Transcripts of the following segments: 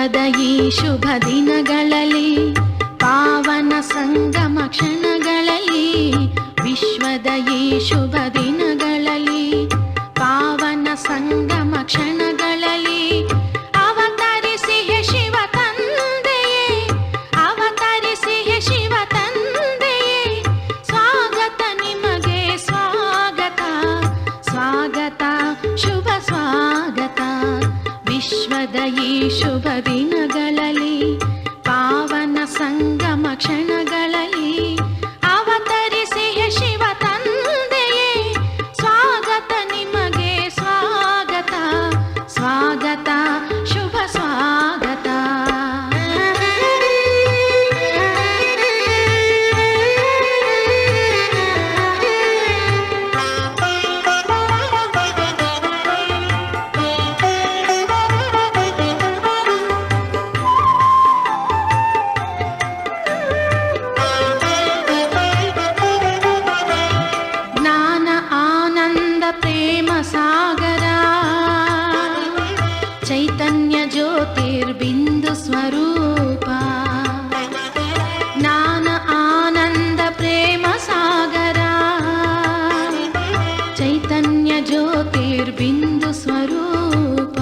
ವಿಶ್ವದ ಈ ಶುಭ ದಿನಗಳಲ್ಲಿ ಪಾವನ ಸಂಗಮ ಕ್ಷಣಗಳಲ್ಲಿ ವಿಶ್ವದ ಈ ಶುಭ ದಿನಗಳಲ್ಲಿ ಪಾವನ ಸಂಗಮ ಕ್ಷಣಗಳಲ್ಲಿ ಅವತರಿಸಿ ಹೇ ಶಿವ ತಂದೆಯೇ ಅವತರಿಸಿ ಹೇ ಶಿವ ತಂದೆಯೇ ಸ್ವಾಗತ ನಿಮಗೆ ಸ್ವಾಗತ ಸ್ವಾಗತ ಶುಭ ಸ್ವಾಗತ ವಿಶ್ವದ ಈ ಶುಭ ದಿನಗಳಲ್ಲಿ ಪಾವನ ಸಂಗಮ ಕ್ಷಣಗಳಲ್ಲಿ ಅವತರಿಸಿ ಹೇ ಶಿವ ತಂದೆಯೇ ಸ್ವಾಗತ ನಿಮಗೆ ಸ್ವಾಗತ ಸ್ವಾಗತ ಶುಭ ಸ್ವಾಗತ ಸಾಗರ ಚೈತನ್ಯ ಜ್ಯೋತಿರ್ಬಿಂದು ಸ್ವರೂಪ ಜ್ಞಾನ ಆನಂದ ಪ್ರೇಮ ಸಾಗರ ಚೈತನ್ಯ ಜ್ಯೋತಿರ್ಬಿಂದು ಸ್ವರೂಪ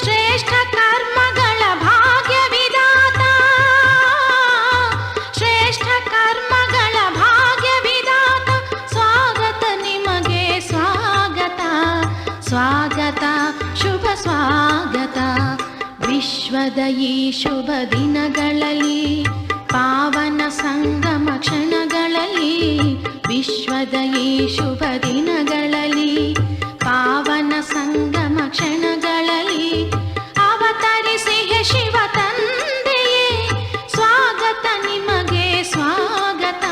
ಶ್ರೇಷ್ಠ ಕರ್ಮಗಳ ಭಾಗ್ಯ ವಿಧಾತ ಶ್ರೇಷ್ಠ ಕರ್ಮಗಳ ಭಾಗ್ಯ ವಿಧಾತ ಸ್ವಾಗತ ನಿಮಗೆ ಸ್ವಾಗತ ಶುಭ ಸ್ವಾಗತ ವಿಶ್ವದ ಈ ಶುಭ ದಿನಗಳಲ್ಲಿ ಪಾವನ ಸಂಗಮ ಕ್ಷಣಗಳಲ್ಲಿ ವಿಶ್ವದ ಈ ಶುಭ ದಿನಗಳಲ್ಲಿ ಪಾವನ ಸಂಗಮ ಕ್ಷಣಗಳಲ್ಲಿ ಅವತರಿಸಿ ಹೇ ಶಿವ ತಂದೆಯೇ ಸ್ವಾಗತ ನಿಮಗೆ ಸ್ವಾಗತ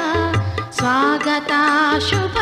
ಸ್ವಾಗತ ಶುಭ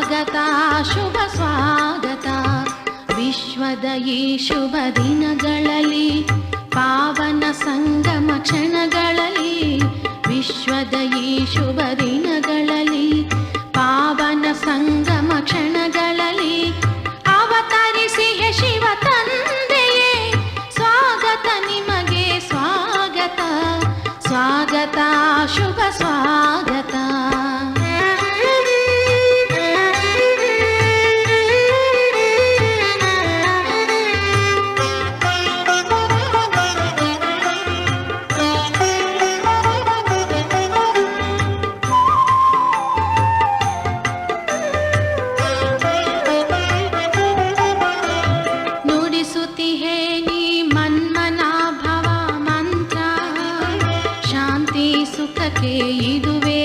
ಸ್ವಾಗತ ಶುಭ ಸ್ವಾಗತ ವಿಶ್ವದ ಈ ಶುಭ ದಿನಗಳಲ್ಲಿ ಪಾವನ ಸಂಗಮ ಕ್ಷಣಗಳಲ್ಲಿ ವಿಶ್ವದ ಈ ಶುಭ ದಿನಗಳಲ್ಲಿ ಪಾವನ ಸಂಗಮ ಕ್ಷಣಗಳಲ್ಲಿ ಅವತರಿಸಿ ಹೇ ಶಿವ ತಂದೆಯೇ ಸ್ವಾಗತ ನಿಮಗೆ ಸ್ವಾಗತ ಸ್ವಾಗತ ಶುಭ ಸ್ವಾಗತ ಸುಖಕ್ಕೆ ಇದುವೇ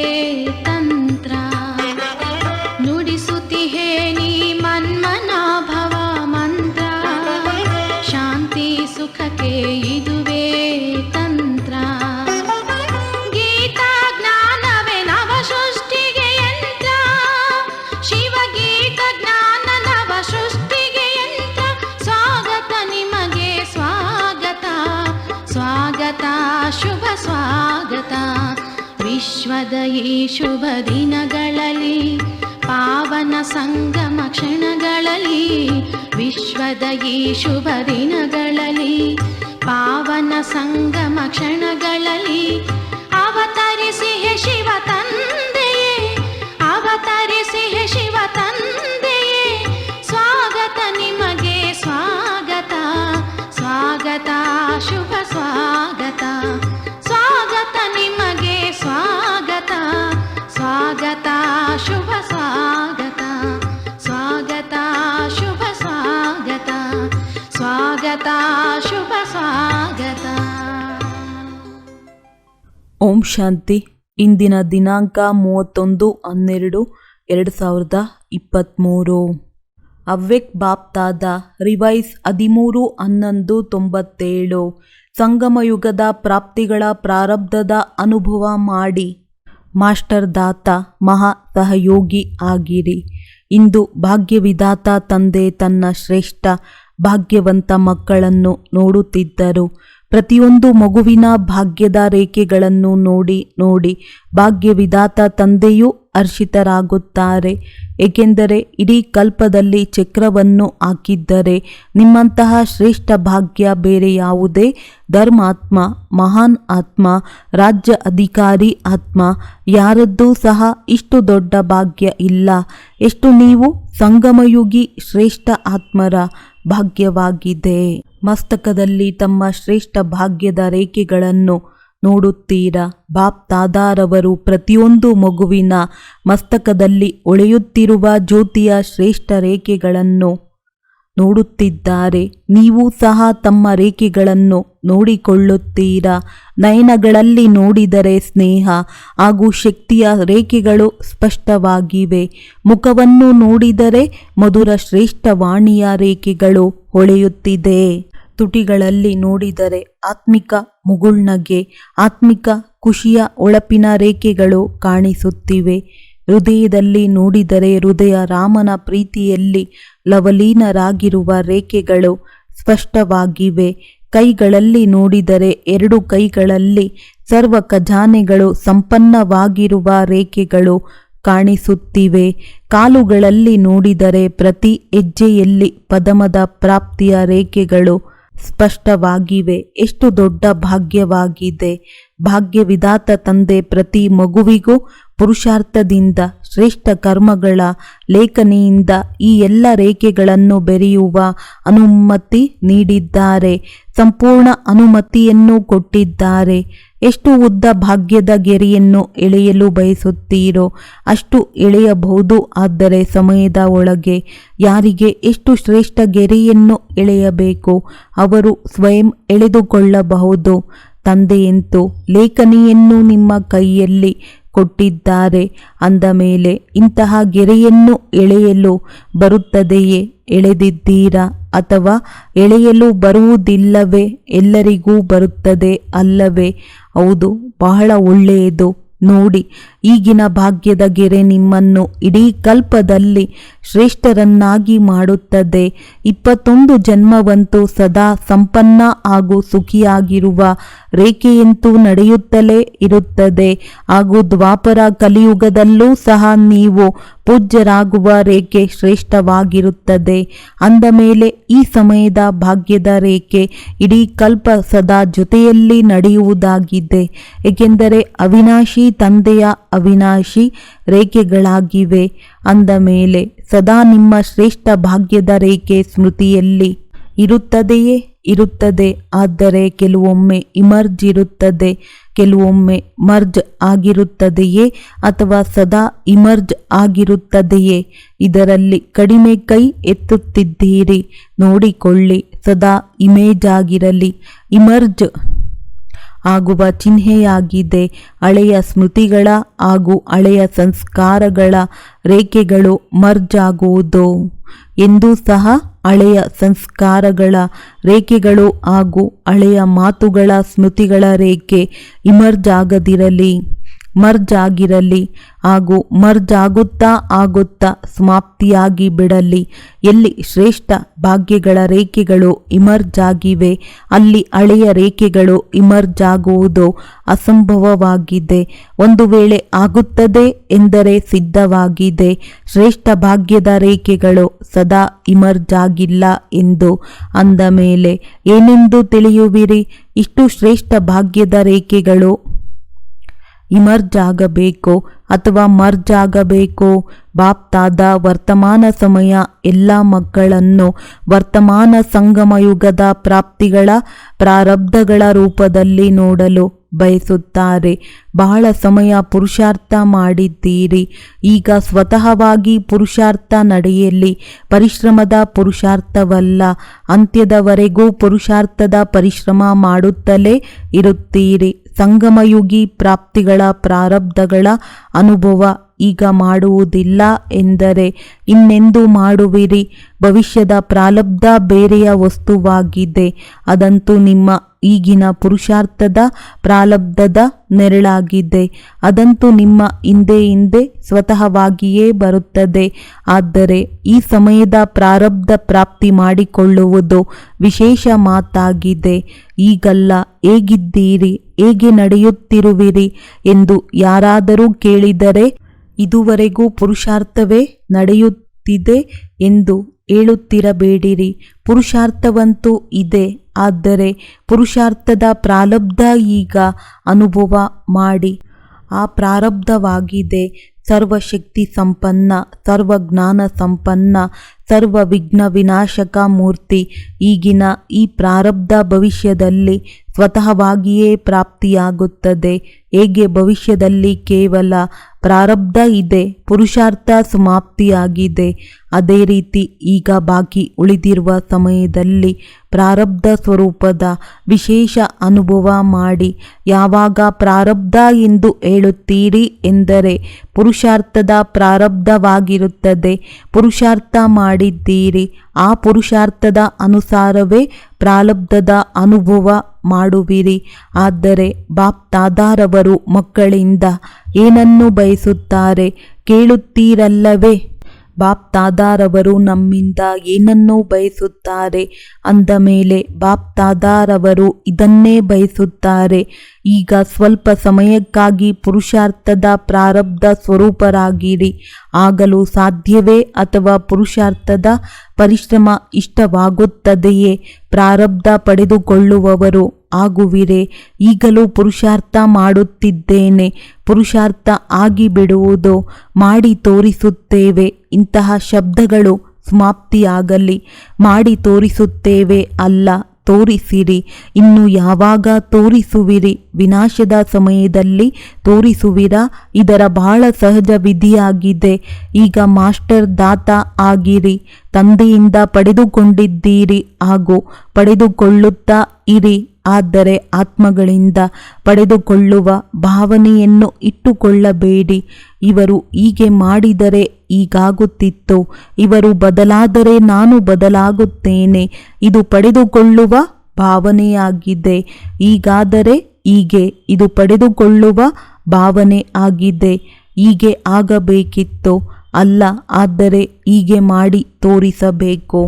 ತಂತ್ರ ನುಡಿಸುತ್ತಿಹೇ ನೀ ಮನ್ಮನಾಭವ ಮಂತ್ರ ಶಾಂತಿ ಸುಖಕ್ಕೆ ಇದುವೇ ತಂತ್ರ ಗೀತಾ ಜ್ಞಾನವೇ ನವ ಸೃಷ್ಟಿಗೆ ಯಂತ್ರ ಶಿವಗೀತ ಜ್ಞಾನ ನವ ಸೃಷ್ಟಿಗೆ ಯಂತ್ರ ಸ್ವಾಗತ ನಿಮಗೆ ಸ್ವಾಗತ ಸ್ವಾಗತ ಶುಭ ಸ್ವಾಗತ ವಿಶ್ವದ ಈ ಶುಭ ದಿನಗಳಲ್ಲಿ ಪಾವನ ಸಂಗಮ ಕ್ಷಣಗಳಲ್ಲಿ ವಿಶ್ವದ ಈ ಶುಭ ದಿನಗಳಲ್ಲಿ ಪಾವನ ಸಂಗಮ ಕ್ಷಣಗಳಲ್ಲಿ ಅವತರಿಸಿ ಹೇ ಶಿವ ತಂದೆಯೇ ಅವತರಿಸಿ ಹೇ ಶಿವ ತಂದೆಯೇ ಸ್ವಾಗತ ನಿಮಗೆ ಸ್ವಾಗತ ಸ್ವಾಗತ ಶುಭ ಸ್ವಾಗತ ಸ್ವಾಗತ ನಿಮಗೆ ಸ್ವಾಗತ ಓಂ ಶಾಂತಿ. ಇಂದಿನ ದಿನಾಂಕ 31/12/2023. ಅವ್ಯಕ್ತ ಬಾಪ್ತಾದ ರಿವೈಸ್ 13/11/97. ಸಂಗಮಯುಗದ ಪ್ರಾಪ್ತಿಗಳ ಪ್ರಾರಬ್ಧದ ಅನುಭವ ಮಾಡಿ ಮಾಸ್ಟರ್ ದಾತ ಮಹಾ ಸಹಯೋಗಿ ಆಗಿರಿ. ಇಂದು ಭಾಗ್ಯವಿದಾತ ತಂದೆ ತನ್ನ ಶ್ರೇಷ್ಠ ಭಾಗ್ಯವಂತ ಮಕ್ಕಳನ್ನು ನೋಡುತ್ತಿದ್ದರು. ಪ್ರತಿಯೊಂದು ಮಗುವಿನ ಭಾಗ್ಯದ ರೇಖೆಗಳನ್ನು ನೋಡಿ ಭಾಗ್ಯವಿದಾತ ತಂದೆಯೂ ಹರ್ಷಿತರಾಗುತ್ತಾರೆ. ಏಕೆಂದರೆ ಇಡೀ ಕಲ್ಪದಲ್ಲಿ ಚಕ್ರವನ್ನು ಹಾಕಿದ್ದರೆ ನಿಮ್ಮಂತಹ ಶ್ರೇಷ್ಠ ಭಾಗ್ಯ ಬೇರೆ ಯಾವುದೇ ಧರ್ಮಾತ್ಮ, ಮಹಾನ್ ಆತ್ಮ, ರಾಜ್ಯ ಅಧಿಕಾರಿ ಆತ್ಮ ಯಾರದ್ದೂ ಸಹ ಇಷ್ಟು ದೊಡ್ಡ ಭಾಗ್ಯ ಇಲ್ಲ. ಎಷ್ಟು ನೀವು ಸಂಗಮಯುಗಿ ಶ್ರೇಷ್ಠ ಆತ್ಮರ ಭಾಗ್ಯವಾಗಿದೆ. ಮಸ್ತಕದಲ್ಲಿ ತಮ್ಮ ಶ್ರೇಷ್ಠ ಭಾಗ್ಯದ ರೇಖೆಗಳನ್ನು ನೋಡುತ್ತೀರಾ. ಬಾಪ್ ತಾದಾರವರು ಪ್ರತಿಯೊಂದು ಮಗುವಿನ ಮಸ್ತಕದಲ್ಲಿ ಹೊಳೆಯುತ್ತಿರುವ ಜ್ಯೋತಿಯ ಶ್ರೇಷ್ಠ ರೇಖೆಗಳನ್ನು ನೋಡುತ್ತಿದ್ದಾರೆ. ನೀವು ಸಹ ತಮ್ಮ ರೇಖೆಗಳನ್ನು ನೋಡಿಕೊಳ್ಳುತ್ತೀರಾ. ನಯನಗಳಲ್ಲಿ ನೋಡಿದರೆ ಸ್ನೇಹ ಹಾಗೂ ಶಕ್ತಿಯ ರೇಖೆಗಳು ಸ್ಪಷ್ಟವಾಗಿವೆ. ಮುಖವನ್ನು ನೋಡಿದರೆ ಮಧುರ ಶ್ರೇಷ್ಠ ವಾಣಿಯ ರೇಖೆಗಳು ಹೊಳೆಯುತ್ತಿದೆ. ತುಟಿಗಳಲ್ಲಿ ನೋಡಿದರೆ ಆತ್ಮಿಕ ಮುಗುಳ್ನಗೆ, ಆತ್ಮಿಕ ಖುಷಿಯ ಹೊಳಪಿನ ರೇಖೆಗಳು ಕಾಣಿಸುತ್ತಿವೆ. ಹೃದಯದಲ್ಲಿ ನೋಡಿದರೆ ಹೃದಯ ರಾಮನ ಪ್ರೀತಿಯಲ್ಲಿ ಲವಲೀನರಾಗಿರುವ ರೇಖೆಗಳು ಸ್ಪಷ್ಟವಾಗಿವೆ. ಕೈಗಳಲ್ಲಿ ನೋಡಿದರೆ ಎರಡು ಕೈಗಳಲ್ಲಿ ಸರ್ವ ಖಜಾನೆಗಳು ಸಂಪನ್ನವಾಗಿರುವ ರೇಖೆಗಳು ಕಾಣಿಸುತ್ತಿವೆ. ಕಾಲುಗಳಲ್ಲಿ ನೋಡಿದರೆ ಪ್ರತಿ ಹೆಜ್ಜೆಯಲ್ಲಿ ಪದಮದ ಪ್ರಾಪ್ತಿಯ ರೇಖೆಗಳು ಸ್ಪಷ್ಟವಾಗಿವೆ. ಎಷ್ಟು ದೊಡ್ಡ ಭಾಗ್ಯವಾಗಿದೆ. ಭಾಗ್ಯವಿದಾತ ತಂದೆ ಪ್ರತಿ ಮಗುವಿಗೂ ಪುರುಷಾರ್ಥದಿಂದ ಶ್ರೇಷ್ಠ ಕರ್ಮಗಳ ಲೇಖನಿಯಿಂದ ಈ ಎಲ್ಲ ರೇಖೆಗಳನ್ನು ಬೆರೆಯುವ ಅನುಮತಿ ನೀಡಿದ್ದಾರೆ. ಸಂಪೂರ್ಣ ಅನುಮತಿಯನ್ನು ಕೊಟ್ಟಿದ್ದಾರೆ. ಎಷ್ಟು ಉದ್ದ ಭಾಗ್ಯದ ಗೆರೆಯನ್ನು ಎಳೆಯಲು ಬಯಸುತ್ತೀರೋ ಅಷ್ಟು ಎಳೆಯಬಹುದು. ಆದರೆ ಸಮಯದ ಒಳಗೆ ಯಾರಿಗೆ ಎಷ್ಟು ಶ್ರೇಷ್ಠ ಗೆರೆಯನ್ನು ಎಳೆಯಬೇಕು ಅವರು ಸ್ವಯಂ ಎಳೆದುಕೊಳ್ಳಬಹುದು. ತಂದೆಯಂತೂ ಲೇಖನಿಯನ್ನು ನಿಮ್ಮ ಕೈಯಲ್ಲಿ ಕೊಟ್ಟಿದ್ದಾರೆ. ಅಂದ ಮೇಲೆ ಇಂತಹ ಗೆರೆಯನ್ನು ಎಳೆಯಲು ಬರುತ್ತದೆಯೇ? ಎಳೆದಿದ್ದೀರಾ ಅಥವಾ ಎಳೆಯಲು ಬರುವುದಿಲ್ಲವೇ? ಎಲ್ಲರಿಗೂ ಬರುತ್ತದೆ ಅಲ್ಲವೇ? ಹೌದು, ಬಹಳ ಒಳ್ಳೆಯದು. ನೋಡಿ, ಈಗಿನ ಭಾಗ್ಯದ ಗೆರೆ ನಿಮ್ಮನ್ನು ಇಡೀ ಕಲ್ಪದಲ್ಲಿ ಶ್ರೇಷ್ಠರನ್ನಾಗಿ ಮಾಡುತ್ತದೆ. 21 ಜನ್ಮವಂತೂ ಸದಾ ಸಂಪನ್ನ ಹಾಗೂ ಸುಖಿಯಾಗಿರುವ ರೇಖೆಯಂತೂ ನಡೆಯುತ್ತಲೇ ಇರುತ್ತದೆ. ಹಾಗೂ ದ್ವಾಪರ ಕಲಿಯುಗದಲ್ಲೂ ಸಹ ನೀವು ಪೂಜ್ಯರಾಗುವ ರೇಖೆ ಶ್ರೇಷ್ಠವಾಗಿರುತ್ತದೆ. ಅಂದ ಮೇಲೆ ಈ ಸಮಯದ ಭಾಗ್ಯದ ರೇಖೆ ಇಡೀ ಕಲ್ಪ ಸದಾ ಜೊತೆಯಲ್ಲಿ ನಡೆಯುವುದಾಗಿದೆ. ಏಕೆಂದರೆ ಅವಿನಾಶಿ ತಂದೆಯ ಅವಿನಾಶಿ ರೇಖೆಗಳಾಗಿವೆ. ಅಂದ ಮೇಲೆ ಸದಾ ನಿಮ್ಮ ಶ್ರೇಷ್ಠ ಭಾಗ್ಯದ ರೇಖೆ ಸ್ಮೃತಿಯಲ್ಲಿ ಇರುತ್ತದೆಯೇ? ಇರುತ್ತದೆ. ಆದರೆ ಕೆಲವೊಮ್ಮೆ ಇಮರ್ಜ್ ಇರುತ್ತದೆ, ಕೆಲವೊಮ್ಮೆ ಮರ್ಜ್ ಆಗಿರುತ್ತದೆಯೇ ಅಥವಾ ಸದಾ ಇಮರ್ಜ್ ಆಗಿರುತ್ತದೆಯೇ? ಇದರಲ್ಲಿ ಕಡಿಮೆ ಕೈ ಎತ್ತುತ್ತಿದ್ದೀರಿ. ನೋಡಿಕೊಳ್ಳಿ, ಸದಾ ಇಮೇಜ್ ಆಗಿರಲಿ. ಇಮರ್ಜ್ ಆಗುವ ಚಿಹ್ನೆಯಾಗಿದೆ. ಹಳೆಯ ಸ್ಮೃತಿಗಳ ಹಾಗೂ ಹಳೆಯ ಸಂಸ್ಕಾರಗಳ ರೇಖೆಗಳು ಮರ್ಜ್ ಆಗುವುದು. ಎಂದೂ ಸಹ ಹಳೆಯ ಸಂಸ್ಕಾರಗಳ ರೇಖೆಗಳು ಹಾಗೂ ಹಳೆಯ ಮಾತುಗಳ ಸ್ಮೃತಿಗಳ ರೇಖೆ ಇಮರ್ಜ್ ಆಗದಿರಲಿ, ಮರ್ಜ್ ಆಗಿರಲಿ. ಹಾಗೂ ಮರ್ಜ್ ಆಗುತ್ತಾ ಸಮಾಪ್ತಿಯಾಗಿ ಬಿಡಲಿ. ಎಲ್ಲಿ ಶ್ರೇಷ್ಠ ಭಾಗ್ಯಗಳ ರೇಖೆಗಳು ಇಮರ್ಜ್ ಆಗಿವೆ ಅಲ್ಲಿ ಹಳೆಯ ರೇಖೆಗಳು ಇಮರ್ಜ್ ಆಗುವುದು ಅಸಂಭವವಾಗಿದೆ. ಒಂದು ವೇಳೆ ಆಗುತ್ತದೆ ಎಂದರೆ ಸಿದ್ಧವಾಗಿದೆ. ಶ್ರೇಷ್ಠ ಭಾಗ್ಯದ ರೇಖೆಗಳು ಸದಾ ಇಮರ್ಜ್ ಆಗಿಲ್ಲ ಎಂದು. ಅಂದ ಮೇಲೆ ಏನೆಂದು ತಿಳಿಯುವಿರಿ? ಇಷ್ಟು ಶ್ರೇಷ್ಠ ಭಾಗ್ಯದ ರೇಖೆಗಳು ಇಮರ್ಜ್ ಆಗಬೇಕು ಅಥವಾ ಮರ್ಜ್ ಆಗಬೇಕು? ಬಾಪ್ ತಾದ ವರ್ತಮಾನ ಸಮಯ ಎಲ್ಲ ಮಕ್ಕಳನ್ನು ವರ್ತಮಾನ ಸಂಗಮಯುಗದ ಪ್ರಾಪ್ತಿಗಳ ಪ್ರಾರಬ್ಧಗಳ ರೂಪದಲ್ಲಿ ನೋಡಲು ಬಯಸುತ್ತಾರೆ. ಬಹಳ ಸಮಯ ಪುರುಷಾರ್ಥ ಮಾಡಿದ್ದೀರಿ. ಈಗ ಸ್ವತಃವಾಗಿ ಪುರುಷಾರ್ಥ ನಡೆಯಲಿ. ಪರಿಶ್ರಮದ ಪುರುಷಾರ್ಥವಲ್ಲ. ಅಂತ್ಯದವರೆಗೂ ಪುರುಷಾರ್ಥದ ಪರಿಶ್ರಮ ಮಾಡುತ್ತಲೇ ಇರುತ್ತೀರಿ. ಸಂಗಮಯುಗಿ ಪ್ರಾಪ್ತಿಗಳ ಪ್ರಾರಬ್ಧಗಳ ಅನುಭವ ಈಗ ಮಾಡುವುದಿಲ್ಲ ಎಂದರೆ ಇನ್ನೆಂದು ಮಾಡುವಿರಿ? ಭವಿಷ್ಯದ ಪ್ರಾರಬ್ಧ ಬೇರೆಯ ವಸ್ತುವಾಗಿದೆ. ಅದಂತೂ ನಿಮ್ಮ ಈಗಿನ ಪುರುಷಾರ್ಥದ ಪ್ರಾರಬ್ಧದ ನೆರಳಾಗಿದೆ. ಅದಂತೂ ನಿಮ್ಮ ಹಿಂದೆ ಸ್ವತಃವಾಗಿಯೇ ಬರುತ್ತದೆ. ಆದರೆ ಈ ಸಮಯದ ಪ್ರಾರಬ್ಧ ಪ್ರಾಪ್ತಿ ಮಾಡಿಕೊಳ್ಳುವುದು ವಿಶೇಷ ಮಾತಾಗಿದೆ. ಈಗಲ್ಲ, ಹೇಗಿದ್ದೀರಿ, ಹೇಗೆ ನಡೆಯುತ್ತಿರುವಿರಿ ಎಂದು ಯಾರಾದರೂ ಕೇಳಿದರೆ ಇದುವರೆಗೂ ಪುರುಷಾರ್ಥವೇ ನಡೆಯುತ್ತಿದೆ ಎಂದು ಹೇಳುತ್ತಿರಬೇಡಿರಿ. ಪುರುಷಾರ್ಥವಂತೂ ಇದೆ, ಆದರೆ ಪುರುಷಾರ್ಥದ ಪ್ರಾರಬ್ಧ ಈಗ ಅನುಭವ ಮಾಡಿ. ಆ ಪ್ರಾರಬ್ಧವಾಗಿದೆ ಸರ್ವಶಕ್ತಿ ಸಂಪನ್ನ, ಸರ್ವಜ್ಞಾನ ಸಂಪನ್ನ, ಸರ್ವ ವಿಘ್ನ ವಿನಾಶಕ ಮೂರ್ತಿ. ಈಗಿನ ಈ ಪ್ರಾರಬ್ಧ ಭವಿಷ್ಯದಲ್ಲಿ ಸ್ವತಃವಾಗಿಯೇ ಪ್ರಾಪ್ತಿಯಾಗುತ್ತದೆ. ಹೇಗೆ ಭವಿಷ್ಯದಲ್ಲಿ ಕೇವಲ ಪ್ರಾರಬ್ಧ ಇದೆ, ಪುರುಷಾರ್ಥ ಸಮಾಪ್ತಿಯಾಗಿದೆ, ಅದೇ ರೀತಿ ಈಗ ಬಾಕಿ ಉಳಿದಿರುವ ಸಮಯದಲ್ಲಿ ಪ್ರಾರಬ್ಧ ಸ್ವರೂಪದ ವಿಶೇಷ ಅನುಭವ ಮಾಡಿ. ಯಾವಾಗ ಪ್ರಾರಬ್ಧ ಎಂದು ಹೇಳುತ್ತೀರಿ ಎಂದರೆ ಪುರುಷಾರ್ಥದ ಪ್ರಾರಬ್ಧವಾಗಿರುತ್ತದೆ. ಪುರುಷಾರ್ಥ ಮಾಡಿದ್ದೀರಿ, ಆ ಪುರುಷಾರ್ಥದ ಅನುಸಾರವೇ ಪ್ರಾರಬ್ಧದ ಅನುಭವ ಮಾಡುವಿರಿ. ಆದರೆ ಬಾಪ್ ತಾದಾರವರು ಮಕ್ಕಳಿಂದ ಏನನ್ನು ಬಯಸುತ್ತಾರೆ ಕೇಳುತ್ತೀರಲ್ಲವೇ? ಬಾಪ್ ತಾದಾರವರು ನಮ್ಮಿಂದ ಏನನ್ನೂ ಬಯಸುತ್ತಾರೆ ಅಂದ ಮೇಲೆ ಬಾಪ್ ತಾದಾರವರು ಇದನ್ನೇ ಬಯಸುತ್ತಾರೆ. ಈಗ ಸ್ವಲ್ಪ ಸಮಯಕ್ಕಾಗಿ ಪುರುಷಾರ್ಥದ ಪ್ರಾರಬ್ಧ ಸ್ವರೂಪರಾಗಿರಿ. ಆಗಲು ಸಾಧ್ಯವೇ? ಅಥವಾ ಪುರುಷಾರ್ಥದ ಪರಿಶ್ರಮ ಇಷ್ಟವಾಗುತ್ತದೆಯೇ? ಪ್ರಾರಬ್ಧ ಪಡೆದುಕೊಳ್ಳುವವರು ಆಗುವಿರೇ? ಈಗಲೂ ಪುರುಷಾರ್ಥ ಮಾಡುತ್ತಿದ್ದೇನೆ, ಪುರುಷಾರ್ಥ ಆಗಿಬಿಡುವುದು, ಮಾಡಿ ತೋರಿಸುತ್ತೇವೆ ಇಂತಹ ಶಬ್ದಗಳು ಸಮಾಪ್ತಿಯಾಗಲಿ. ಮಾಡಿ ತೋರಿಸುತ್ತೇವೆ ಅಲ್ಲ, ತೋರಿಸಿರಿ. ಇನ್ನು ಯಾವಾಗ ತೋರಿಸುವಿರಿ? ವಿನಾಶದ ಸಮಯದಲ್ಲಿ ತೋರಿಸುವಿರಾ? ಇದರ ಬಹಳ ಸಹಜ ವಿಧಿಯಾಗಿದೆ. ಈಗ ಮಾಸ್ಟರ್ ದಾತ ಆಗಿರಿ. ತಂದೆಯಿಂದ ಪಡೆದುಕೊಂಡಿದ್ದೀರಿ ಹಾಗೂ ಪಡೆದುಕೊಳ್ಳುತ್ತಾ ಇರಿ. ಆದರೆ ಆತ್ಮಗಳಿಂದ ಪಡೆದುಕೊಳ್ಳುವ ಭಾವನೆಯನ್ನು ಇಟ್ಟುಕೊಳ್ಳಬೇಡಿ. ಇವರು ಹೀಗೆ ಮಾಡಿದರೆ ಹೀಗಾಗುತ್ತಿತ್ತು, ಇವರು ಬದಲಾದರೆ ನಾನು ಬದಲಾಗುತ್ತೇನೆ. ಇದು ಪಡೆದುಕೊಳ್ಳುವ ಭಾವನೆಯಾಗಿದೆ. ಹೀಗಾದರೆ ಹೀಗೆ, ಇದು ಪಡೆದುಕೊಳ್ಳುವ ಭಾವನೆ ಆಗಿದೆ. ಹೀಗೆ ಆಗಬೇಕಿತ್ತು ಅಲ್ಲ, ಆದರೆ ಹೀಗೆ ಮಾಡಿ ತೋರಿಸಬೇಕು.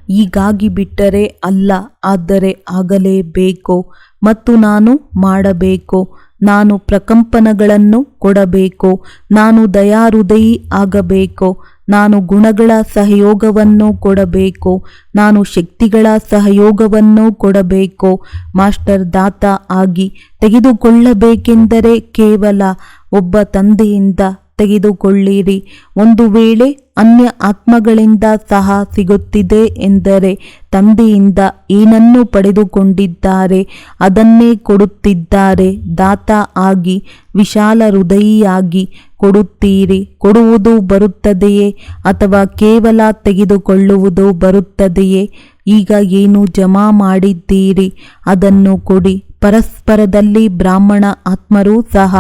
ಹೀಗಾಗಿ ಬಿಟ್ಟರೆ ಅಲ್ಲ, ಆದರೆ ಆಗಲೇಬೇಕು. ಮತ್ತು ನಾನು ಮಾಡಬೇಕು. ನಾನು ಪ್ರಕಂಪನಗಳನ್ನು ಕೊಡಬೇಕು. ನಾನು ದಯಾಹೃದಯಿ ಆಗಬೇಕು. ನಾನು ಗುಣಗಳ ಸಹಯೋಗವನ್ನು ಕೊಡಬೇಕು. ನಾನು ಶಕ್ತಿಗಳ ಸಹಯೋಗವನ್ನು ಕೊಡಬೇಕು. ಮಾಸ್ಟರ್ ದಾತ ಆಗಿ ತೆಗೆದುಕೊಳ್ಳಬೇಕೆಂದರೆ ಕೇವಲ ಒಬ್ಬ ತಂದೆಯಿಂದ ತೆಗೆದುಕೊಳ್ಳಿರಿ. ಒಂದು ವೇಳೆ ಅನ್ಯ ಆತ್ಮಗಳಿಂದ ಸಹ ಸಿಗುತ್ತಿದೆ ಎಂದರೆ ತಂದೆಯಿಂದ ಏನನ್ನು ಪಡೆದುಕೊಂಡಿದ್ದಾರೆ ಅದನ್ನೇ ಕೊಡುತ್ತಿದ್ದಾರೆ. ದಾತ ಆಗಿ ವಿಶಾಲ ಹೃದಯಿಯಾಗಿ ಕೊಡುತ್ತೀರಿ. ಕೊಡುವುದು ಬರುತ್ತದೆಯೇ ಅಥವಾ ಕೇವಲ ತೆಗೆದುಕೊಳ್ಳುವುದು ಬರುತ್ತದೆಯೇ? ಈಗ ಏನು ಜಮಾ ಮಾಡಿದ್ದೀರಿ ಅದನ್ನು ಕೊಡಿ. ಪರಸ್ಪರದಲ್ಲಿ ಬ್ರಾಹ್ಮಣ ಆತ್ಮರೂ ಸಹ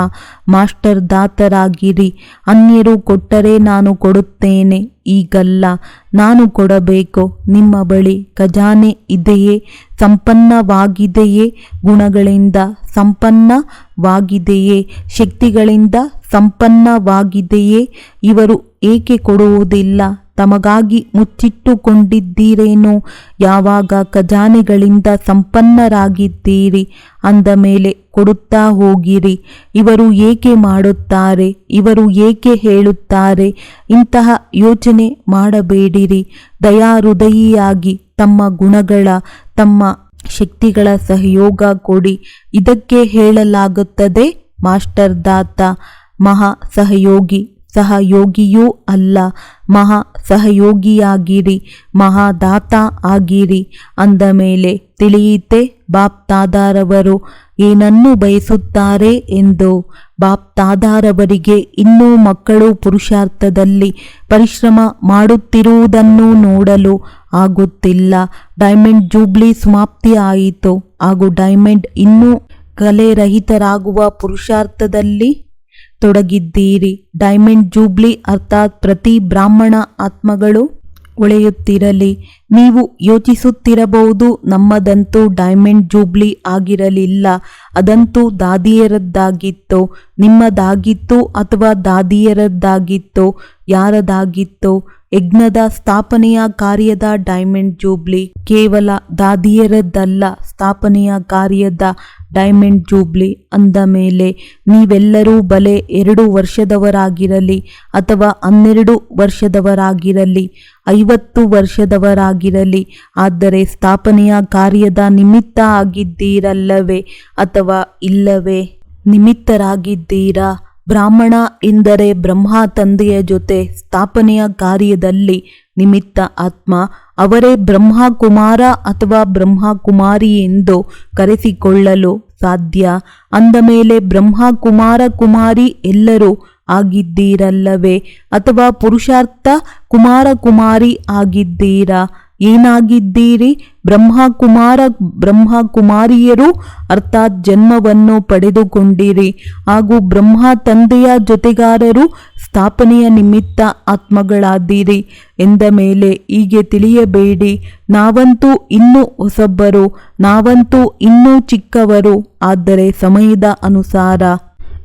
ಮಾಸ್ಟರ್ ದಾತರಾಗಿರಿ. ಅನ್ಯರು ಕೊಟ್ಟರೆ ನಾನು ಕೊಡುತ್ತೇನೆ, ಈಗಲ್ಲ, ನಾನು ಕೊಡಬೇಕು. ನಿಮ್ಮ ಬಳಿ ಖಜಾನೆ ಇದೆಯೇ? ಸಂಪನ್ನವಾಗಿದೆಯೇ? ಗುಣಗಳಿಂದ ಸಂಪನ್ನವಾಗಿದೆಯೇ? ಶಕ್ತಿಗಳಿಂದ ಸಂಪನ್ನವಾಗಿದೆಯೇ? ಇವರು ಏಕೆ ಕೊಡುವುದಿಲ್ಲ? ತಮಗಾಗಿ ಮುಚ್ಚಿಟ್ಟುಕೊಂಡಿದ್ದೀರೇನೋ? ಯಾವಾಗ ಖಜಾನೆಗಳಿಂದ ಸಂಪನ್ನರಾಗಿದ್ದೀರಿ ಅಂದ ಮೇಲೆ ಕೊಡುತ್ತಾ ಹೋಗಿರಿ. ಇವರು ಏಕೆ ಮಾಡುತ್ತಾರೆ? ಇವರು ಏಕೆ ಹೇಳುತ್ತಾರೆ? ಇಂತಹ ಯೋಚನೆ ಮಾಡಬೇಡಿರಿ. ದಯಾಹೃದಯಿಯಾಗಿ ತಮ್ಮ ಗುಣಗಳ, ತಮ್ಮ ಶಕ್ತಿಗಳ ಸಹಯೋಗ ಕೊಡಿ. ಇದಕ್ಕೆ ಹೇಳಲಾಗುತ್ತದೆ ಮಾಸ್ಟರ್ ದಾತ. ಮಹಾ ಸಹಯೋಗಿ ಸಹಯೋಗಿಯೂ ಅಲ್ಲ, ಮಹಾ ಸಹಯೋಗಿಯಾಗಿರಿ, ಮಹಾದಾತ ಆಗಿರಿ. ಅಂದ ಮೇಲೆ ತಿಳಿಯಿತೆ ಬಾಪ್ ತಾದಾರವರು ಏನನ್ನು ಬಯಸುತ್ತಾರೆ ಎಂದು. ಬಾಪ್ ತಾದಾರವರಿಗೆ ಇನ್ನೂ ಮಕ್ಕಳು ಪುರುಷಾರ್ಥದಲ್ಲಿ ಪರಿಶ್ರಮ ಮಾಡುತ್ತಿರುವುದನ್ನು ನೋಡಲು ಆಗುತ್ತಿಲ್ಲ. ಡೈಮಂಡ್ ಜೂಬ್ಲಿ ಸಮಾಪ್ತಿ ಆಯಿತು ಹಾಗೂ ಡೈಮಂಡ್ ಇನ್ನೂ ಕಲೆರಹಿತರಾಗುವ ಪುರುಷಾರ್ಥದಲ್ಲಿ ತೊಡಗಿದ್ದೀರಿ. ಡೈಮಂಡ್ ಜೂಬ್ಲಿ ಅರ್ಥಾತ್ ಪ್ರತಿ ಬ್ರಾಹ್ಮಣ ಆತ್ಮಗಳು ಉಳಿಯುತ್ತಿರಲಿ. ನೀವು ಯೋಚಿಸುತ್ತಿರಬಹುದು, ನಮ್ಮದಂತೂ ಡೈಮಂಡ್ ಜೂಬ್ಲಿ ಆಗಿರಲಿಲ್ಲ, ಅದಂತೂ ದಾದಿಯರದ್ದಾಗಿತ್ತು. ನಿಮ್ಮದಾಗಿತ್ತು ಅಥವಾ ದಾದಿಯರದ್ದಾಗಿತ್ತು? ಯಾರದಾಗಿತ್ತು? ಯಜ್ಞದ ಸ್ಥಾಪನೆಯ ಕಾರ್ಯದ ಡೈಮಂಡ್ ಜೂಬ್ಲಿ, ಕೇವಲ ದಾದಿಯರದ್ದಲ್ಲ, ಸ್ಥಾಪನೆಯ ಕಾರ್ಯದ ಡೈಮಂಡ್ ಜೂಬ್ಲಿ ಅಂದ ಮೇಲೆ ನೀವೆಲ್ಲರೂ ಬಲೆ 2 ವರ್ಷದವರಾಗಿರಲಿ ಅಥವಾ 12 ವರ್ಷದವರಾಗಿರಲಿ, 50 ವರ್ಷದವರಾಗಿರಲಿ, ಆದರೆ ಸ್ಥಾಪನೆಯ ಕಾರ್ಯದ ನಿಮಿತ್ತ ಆಗಿದ್ದೀರಲ್ಲವೇ ಅಥವಾ ಇಲ್ಲವೇ? ನಿಮಿತ್ತರಾಗಿದ್ದೀರಾ? ಬ್ರಾಹ್ಮಣ ಎಂದರೆ ಬ್ರಹ್ಮ ತಂದೆಯ ಜೊತೆ ಸ್ಥಾಪನೆಯ ಕಾರ್ಯದಲ್ಲಿ ನಿಮಿತ್ತ ಆತ್ಮ. ಅವರೇ ಬ್ರಹ್ಮ ಕುಮಾರ ಅಥವಾ ಬ್ರಹ್ಮ ಕುಮಾರಿ ಎಂದು ಕರೆಸಿಕೊಳ್ಳಲು ಸಾಧ್ಯ. ಅಂದ ಮೇಲೆ ಬ್ರಹ್ಮ ಕುಮಾರ ಕುಮಾರಿ ಎಲ್ಲರೂ ಆಗಿದ್ದೀರಲ್ಲವೇ ಅಥವಾ ಪುರುಷಾರ್ಥ ಕುಮಾರ ಕುಮಾರಿ ಆಗಿದ್ದೀರಾ? ಏನಾಗಿದ್ದೀರಿ? ಬ್ರಹ್ಮ ಕುಮಾರಿಯರು ಅರ್ಥಾತ್ ಜನ್ಮವನ್ನು ಪಡೆದುಕೊಂಡಿರಿ ಹಾಗೂ ಬ್ರಹ್ಮ ತಂದೆಯ ಜೊತೆಗಾರರು, ಸ್ಥಾಪನೆಯ ನಿಮಿತ್ತ ಆತ್ಮಗಳಾದಿರಿ ಎಂದ ಮೇಲೆ ಹೀಗೆ ತಿಳಿಯಬೇಡಿ, ನಾವಂತೂ ಇನ್ನೂ ಹೊಸಬ್ಬರು, ನಾವಂತೂ ಇನ್ನೂ ಚಿಕ್ಕವರು. ಆದರೆ ಸಮಯದ ಅನುಸಾರ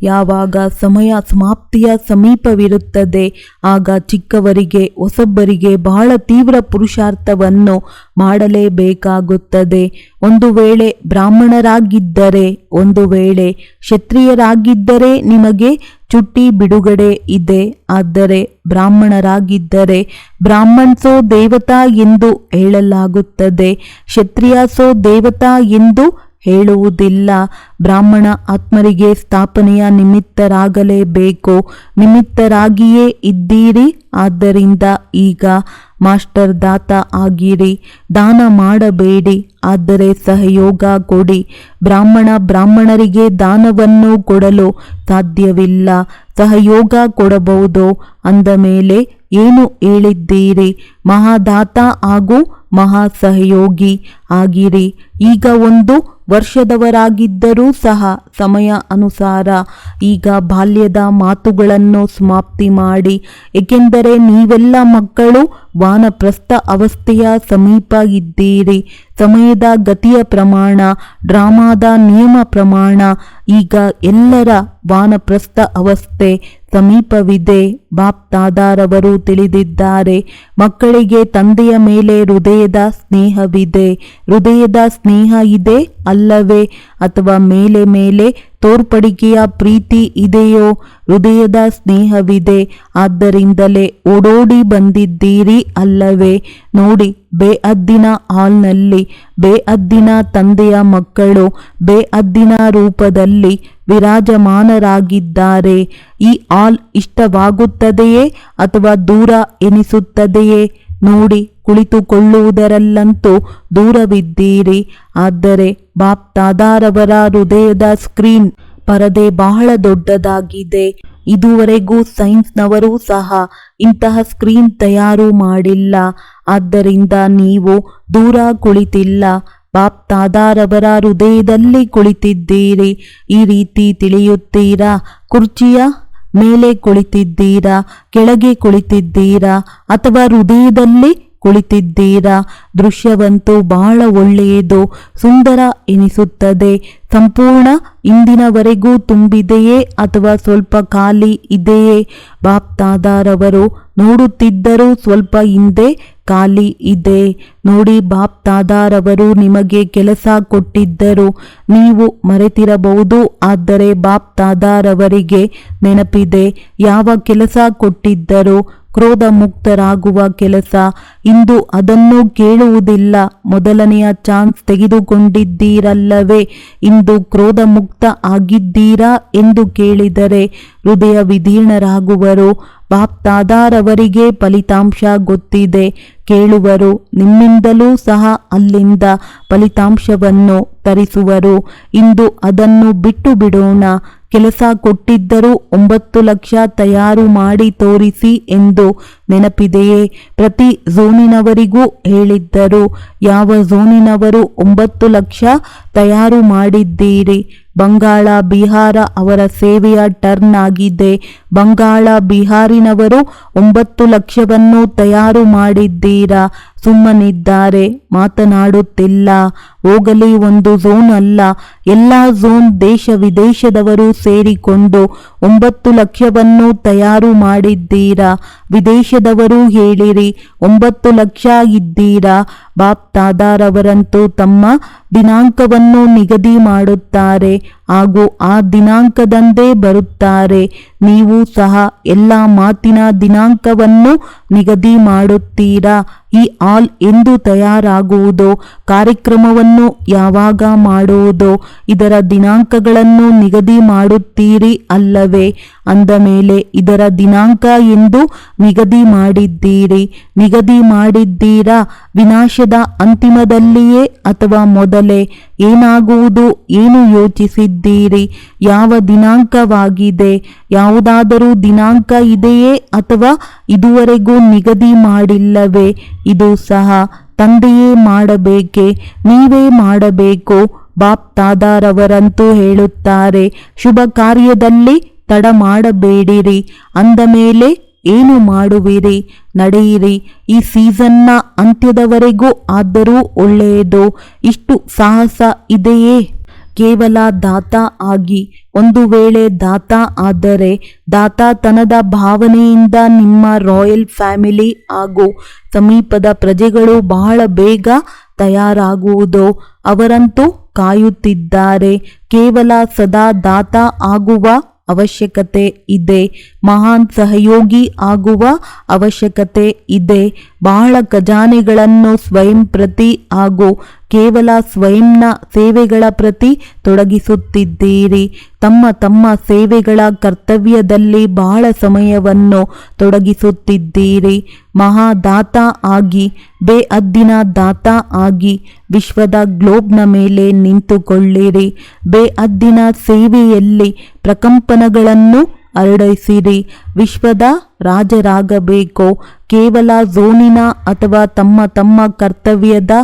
ಯಾವಾಗ ಸಮಯ ಸಮಾಪ್ತಿಯ ಸಮೀಪವಿರುತ್ತದೆ ಆಗ ಚಿಕ್ಕವರಿಗೆ, ಹೊಸಬ್ಬರಿಗೆ ಬಹಳ ತೀವ್ರ ಪುರುಷಾರ್ಥವನ್ನು ಮಾಡಲೇಬೇಕಾಗುತ್ತದೆ. ಒಂದು ವೇಳೆ ಬ್ರಾಹ್ಮಣರಾಗಿದ್ದರೆ, ಒಂದು ವೇಳೆ ಕ್ಷತ್ರಿಯರಾಗಿದ್ದರೆ ನಿಮಗೆ ಚುಟ್ಟಿ ಬಿಡುಗಡೆ ಇದೆ. ಆದರೆ ಬ್ರಾಹ್ಮಣರಾಗಿದ್ದರೆ ಬ್ರಾಹ್ಮಣ್ ಸೋ ದೇವತಾ ಎಂದು ಹೇಳಲಾಗುತ್ತದೆ, ಕ್ಷತ್ರಿಯ ಸೋ ದೇವತಾ ಎಂದು ಹೇಳುವುದಿಲ್ಲ. ಬ್ರಾಹ್ಮಣ ಆತ್ಮರಿಗೆ ಸ್ಥಾಪನೆಯ ನಿಮಿತ್ತರಾಗಲೇಬೇಕು, ನಿಮಿತ್ತರಾಗಿಯೇ ಇದ್ದೀರಿ. ಆದ್ದರಿಂದ ಈಗ ಮಾಸ್ಟರ್ ದಾತ ಆಗಿರಿ. ದಾನ ಮಾಡಬೇಡಿ, ಆದರೆ ಸಹಯೋಗ ಕೊಡಿ. ಬ್ರಾಹ್ಮಣರಿಗೆ ದಾನವನ್ನು ಕೊಡಲು ಸಾಧ್ಯವಿಲ್ಲ, ಸಹಯೋಗ ಕೊಡಬಹುದು. ಅಂದ ಮೇಲೆ ಏನು ಹೇಳಿದ್ದೀರಿ? ಮಹಾದಾತ ಹಾಗೂ ಮಹಾ ಸಹಯೋಗಿ ಆಗಿರಿ. ಈಗ 1 ವರ್ಷದವರಾಗಿದ್ದರೂ ಸಹ ಸಮಯ ಅನುಸಾರ ಈಗ ಬಾಲ್ಯದ ಮಾತುಗಳನ್ನು ಸಮಾಪ್ತಿ ಮಾಡಿ, ಏಕೆಂದರೆ ನೀವೆಲ್ಲ ಮಕ್ಕಳು ವಾನಪ್ರಸ್ಥ ಅವಸ್ಥೆಯ ಸಮೀಪ ಇದ್ದೀರಿ. ಸಮಯದ ಗತಿಯ ಪ್ರಮಾಣ, ಡ್ರಾಮಾದ ನಿಯಮ ಪ್ರಮಾಣ ಈಗ ಎಲ್ಲರ ವಾನಪ್ರಸ್ಥ ಅವಸ್ಥೆ ಸಮೀಪವಿದೆ. ಬಾಪ್ ದಾದಾರವರು ತಿಳಿದಿದ್ದಾರೆ, ಮಕ್ಕಳಿಗೆ ತಂದೆಯ ಮೇಲೆ ಹೃದಯದ ಸ್ನೇಹವಿದೆ. ಹೃದಯದ ಸ್ನೇಹ ಇದೆ ಅಲ್ಲವೇ? ಅಥವಾ ಮೇಲೆ ತೋರ್ಪಡಿಕೆಯ ಪ್ರೀತಿ ಇದೆಯೋ? ಹೃದಯದ ಸ್ನೇಹವಿದೆ, ಆದ್ದರಿಂದಲೇ ಓಡೋಡಿ ಬಂದಿದ್ದೀರಿ ಅಲ್ಲವೇ? ನೋಡಿ, ಬೇಅದ್ದಿನ ಹಾಲ್ನಲ್ಲಿ ಬೇಅದ್ದಿನ ತಂದೆಯ ಮಕ್ಕಳು ಬೇಅದ್ದಿನ ರೂಪದಲ್ಲಿ ವಿರಾಜಮಾನರಾಗಿದ್ದಾರೆ. ಈ ಹಾಲ್ ಇಷ್ಟವಾಗುತ್ತದೆಯೇ ಅಥವಾ ದೂರ ಎನಿಸುತ್ತದೆಯೇ? ನೋಡಿ, ಕುಳಿತುಕೊಳ್ಳುವುದರಲ್ಲಂತೂ ದೂರವಿದ್ದೀರಿ. ಆದರೆ ಬಾಪ್ ದಾದಾರವರ ಹೃದಯದ ಸ್ಕ್ರೀನ್ ಪರದೆ ಬಹಳ ದೊಡ್ಡದಾಗಿದೆ. ಇದುವರೆಗೂ ಸೈನ್ಸ್ನವರು ಸಹ ಇಂತಹ ಸ್ಕ್ರೀನ್ ತಯಾರು ಮಾಡಿಲ್ಲ. ಆದ್ದರಿಂದ ನೀವು ದೂರ ಕುಳಿತಿಲ್ಲ, ಬಾಪ್ ದಾದಾರವರ ಹೃದಯದಲ್ಲಿ ಕುಳಿತಿದ್ದೀರಿ. ಈ ರೀತಿ ತಿಳಿಯುತ್ತೀರಾ? ಕುರ್ಚಿಯ ಮೇಲೆ ಕುಳಿತಿದ್ದೀರಾ, ಕೆಳಗೆ ಕುಳಿತಿದ್ದೀರಾ ಅಥವಾ ಹೃದಯದಲ್ಲಿ ಕುಳಿತಿದ್ದೀರಾ? ದೃಶ್ಯವಂತೂ ಬಹಳ ಒಳ್ಳೆಯದು, ಸುಂದರ ಎನಿಸುತ್ತದೆ. ಸಂಪೂರ್ಣ ಇಂದಿನವರೆಗೂ ತುಂಬಿದೆಯೇ ಅಥವಾ ಸ್ವಲ್ಪ ಖಾಲಿ ಇದೆಯೇ? ಬಾಪ್ ದಾದಾರವರು ನೋಡುತ್ತಿದ್ದರೂ ಸ್ವಲ್ಪ ಹಿಂದೆ ಖಾಲಿ ಇದೆ. ನೋಡಿ, ಬಾಪ್ ದಾದಾರವರು ನಿಮಗೆ ಕೆಲಸ ಕೊಟ್ಟಿದ್ದರು, ನೀವು ಮರೆತಿರಬಹುದು. ಆದರೆ ಬಾಪ್ ದಾದಾರವರಿಗೆ ನೆನಪಿದೆ ಯಾವ ಕೆಲಸ ಕೊಟ್ಟಿದ್ದರು. ಕ್ರೋಧ ಮುಕ್ತರಾಗುವ ಕೆಲಸ. ಇಂದು ಅದನ್ನು ಕೇಳುವುದಿಲ್ಲ. ಮೊದಲನೆಯ ಚಾನ್ಸ್ ತೆಗೆದುಕೊಂಡಿದ್ದೀರಲ್ಲವೇ? ಇಂದು ಕ್ರೋಧ ಮುಕ್ತ ಆಗಿದ್ದೀರಾ ಎಂದು ಕೇಳಿದರೆ ಹೃದಯ ವಿದೀರ್ಣರಾಗುವರು. ಬಾಪ್ ದಾದಾರವರಿಗೆ ಫಲಿತಾಂಶ ಗೊತ್ತಿದೆ. ಕೇಳುವರು, ನಿಮ್ಮಿಂದಲೂ ಸಹ ಅಲ್ಲಿಂದ ಫಲಿತಾಂಶವನ್ನು ತರಿಸುವರು. ಇಂದು ಅದನ್ನು ಬಿಟ್ಟು ಬಿಡೋಣ. ಕೆಲಸ ಕೊಟ್ಟಿದ್ದರೂ 9 ಲಕ್ಷ ತಯಾರು ಮಾಡಿ ತೋರಿಸಿ ಎಂದು ನೆನಪಿದೆಯೇ? ಪ್ರತಿ ಝೋನಿನವರಿಗೂ ಹೇಳಿದ್ದರು. ಯಾವ ಝೋನಿನವರು 9 ಲಕ್ಷ ತಯಾರು ಮಾಡಿದ್ದೀರಿ? ಬಂಗಾಳ ಬಿಹಾರ ಅವರ ಸೇವೆಯ ಟರ್ನ್ ಆಗಿದೆ. ಬಂಗಾಳ ಬಿಹಾರಿನವರು 9 ಲಕ್ಷವನ್ನು ತಯಾರು ಮಾಡಿದ್ದೀರಾ. ಸುಮ್ಮನಿದ್ದಾರೆ, ಮಾತನಾಡುತ್ತಿಲ್ಲ. ಹೋಗಲಿ, ಒಂದು ಝೋನ್ ಅಲ್ಲ, ಎಲ್ಲ ಝೋನ್ ದೇಶ ವಿದೇಶದವರು ಸೇರಿಕೊಂಡು 9 ಲಕ್ಷವನ್ನು ತಯಾರು ಮಾಡಿದ್ದೀರಾ. ವಿದೇಶದವರು ಹೇಳಿರಿ, 9 ಲಕ್ಷ ಇದ್ದೀರಾ. ಬಾಪ್ ದಾದಾರವರಂತೂ ತಮ್ಮ ದಿನಾಂಕವನ್ನು ನಿಗದಿ ಮಾಡುತ್ತಾರೆ ಹಾಗೂ ಆ ದಿನಾಂಕದಂದೇ ಬರುತ್ತಾರೆ. ನೀವು ಸಹ ಎಲ್ಲ ಮಾತಿನ ದಿನಾಂಕವನ್ನು ನಿಗದಿ ಮಾಡುತ್ತೀರಾ. ಈ ಆಲ್ ಎಂದು ತಯಾರಾಗುವುದು, ಕಾರ್ಯಕ್ರಮವನ್ನು ಯಾವಾಗ ಮಾಡುವುದು, ಇದರ ದಿನಾಂಕಗಳನ್ನು ನಿಗದಿ ಮಾಡುತ್ತೀರಿ ಅಲ್ಲವೇ? ಅಂದ ಮೇಲೆ ಇದರ ದಿನಾಂಕ ಎಂದು ನಿಗದಿ ಮಾಡಿದ್ದೀರಾ. ವಿನಾಶದ ಅಂತಿಮದಲ್ಲಿಯೇ ಅಥವಾ ಮೊದಲೇ? ಏನಾಗುವುದು, ಏನು ಯೋಚಿಸಿದ್ದೀರಿ? ಯಾವ ದಿನಾಂಕವಾಗಿದೆ? ಯಾವುದಾದರೂ ದಿನಾಂಕ ಇದೆಯೇ ಅಥವಾ ಇದುವರೆಗೂ ನಿಗದಿ ಮಾಡಿಲ್ಲವೇ? ಇದು ಸಹ ತಂದೆಯೇ ಮಾಡಬೇಕೆ? ನೀವೇ ಮಾಡಬೇಕು. ಬಾಪ್ ದಾದಾರವರಂತೂ ಹೇಳುತ್ತಾರೆ, ಶುಭ ಕಾರ್ಯದಲ್ಲಿ ತಡ ಮಾಡಬೇಡಿರಿ. ಅಂದ ಮೇಲೆ ಏನು ಮಾಡುವಿರಿ? ನಡೆಯಿರಿ. ಈ ಸೀಸನ್ನ ಅಂತ್ಯದವರೆಗೂ ಆದರೂ ಒಳ್ಳೆಯದು. ಇಷ್ಟು ಸಾಹಸ ಇದೆಯೇ? ಕೇವಲ ದಾತ ಆಗಿ. ಒಂದು ವೇಳೆ ದಾತ ಆದರೆ ದಾತಾತನದ ಭಾವನೆಯಿಂದ ನಿಮ್ಮ ರಾಯಲ್ ಫ್ಯಾಮಿಲಿ ಹಾಗೂ ಸಮೀಪದ ಪ್ರಜೆಗಳು ಬಹಳ ಬೇಗ ತಯಾರಾಗುವುದು. ಅವರಂತೂ ಕಾಯುತ್ತಿದ್ದಾರೆ. ಕೇವಲ ಸದಾ ದಾತ ಆಗುವ ಅವಶ್ಯಕತೆ ಇದೆ. ಮಹಾನ್ ಸಹಯೋಗಿ ಆಗುವ ಅವಶ್ಯಕತೆ ಇದೆ. ಬಹಳ ಖಜಾನೆಗಳನ್ನು ಸ್ವಯಂ ಪ್ರತಿ ಹಾಗೂ ಕೇವಲ ಸ್ವಯಂನ ಸೇವೆಗಳ ಪ್ರತಿ ತೊಡಗಿಸುತ್ತಿದ್ದೀರಿ. ತಮ್ಮ ಸೇವೆಗಳ ಕರ್ತವ್ಯದಲ್ಲಿ ಬಹಳ ಸಮಯವನ್ನು ತೊಡಗಿಸುತ್ತಿದ್ದೀರಿ. ಮಹಾದಾತ ಆಗಿ, ಬೇಅದ್ದಿನ ದಾತ ಆಗಿ ವಿಶ್ವದ ಗ್ಲೋಬ್ನ ಮೇಲೆ ನಿಂತುಕೊಳ್ಳಿರಿ. ಬೇಅದ್ದಿನ ಸೇವೆಯಲ್ಲಿ ಪ್ರಕಂಪನಗಳನ್ನು ಹರಡಿಸಿರಿ. ವಿಶ್ವದ ರಾಜರಾಗಬೇಕು. ಕೇವಲ ಝೋನಿನ ಅಥವಾ ತಮ್ಮ ಕರ್ತವ್ಯದ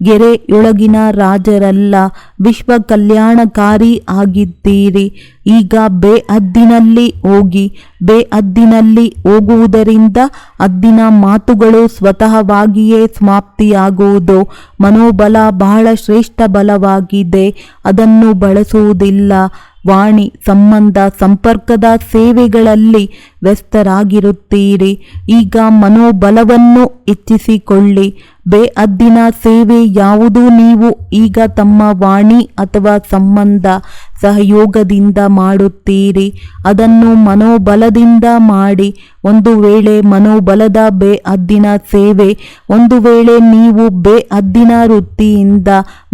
ಗೆರೆಯೊಳಗಿನ ರಾಜರಲ್ಲ, ವಿಶ್ವ ಕಲ್ಯಾಣಕಾರಿ ಆಗಿದ್ದೀರಿ. ಈಗ ಬೇಅದ್ದಿನಲ್ಲಿ ಹೋಗಿ. ಬೇಅದ್ದಿನಲ್ಲಿ ಹೋಗುವುದರಿಂದ ಅದ್ದಿನ ಮಾತುಗಳು ಸ್ವತಃವಾಗಿಯೇ ಸಮಾಪ್ತಿಯಾಗುವುದು. ಮನೋಬಲ ಬಹಳ ಶ್ರೇಷ್ಠ ಬಲವಾಗಿದೆ, ಅದನ್ನು ಬಳಸುವುದಿಲ್ಲ. ವಾಣಿ ಸಂಬಂಧ ಸಂಪರ್ಕದ ಸೇವೆಗಳಲ್ಲಿ ವ್ಯಸ್ತರಾಗಿರುತ್ತೀರಿ. ಈಗ ಮನೋಬಲವನ್ನು ಹೆಚ್ಚಿಸಿಕೊಳ್ಳಿ. ಬೇಅದ್ದಿನ ಸೇವೆ ಯಾವುದು? ನೀವು ಈಗ ತಮ್ಮ ವಾಣಿ ಅಥವಾ ಸಂಬಂಧ ಸಹಯೋಗದಿಂದ ಮಾಡುತ್ತೀರಿ. ಅದನ್ನು ಮನೋಬಲದಿಂದ ಮಾಡಿ. ಒಂದು ವೇಳೆ ಮನೋಬಲದ ಬೇಅದ್ದಿನ ಸೇವೆ, ಒಂದು ವೇಳೆ ನೀವು ಬೇಅದ್ದಿನ ವೃತ್ತಿಯಿಂದ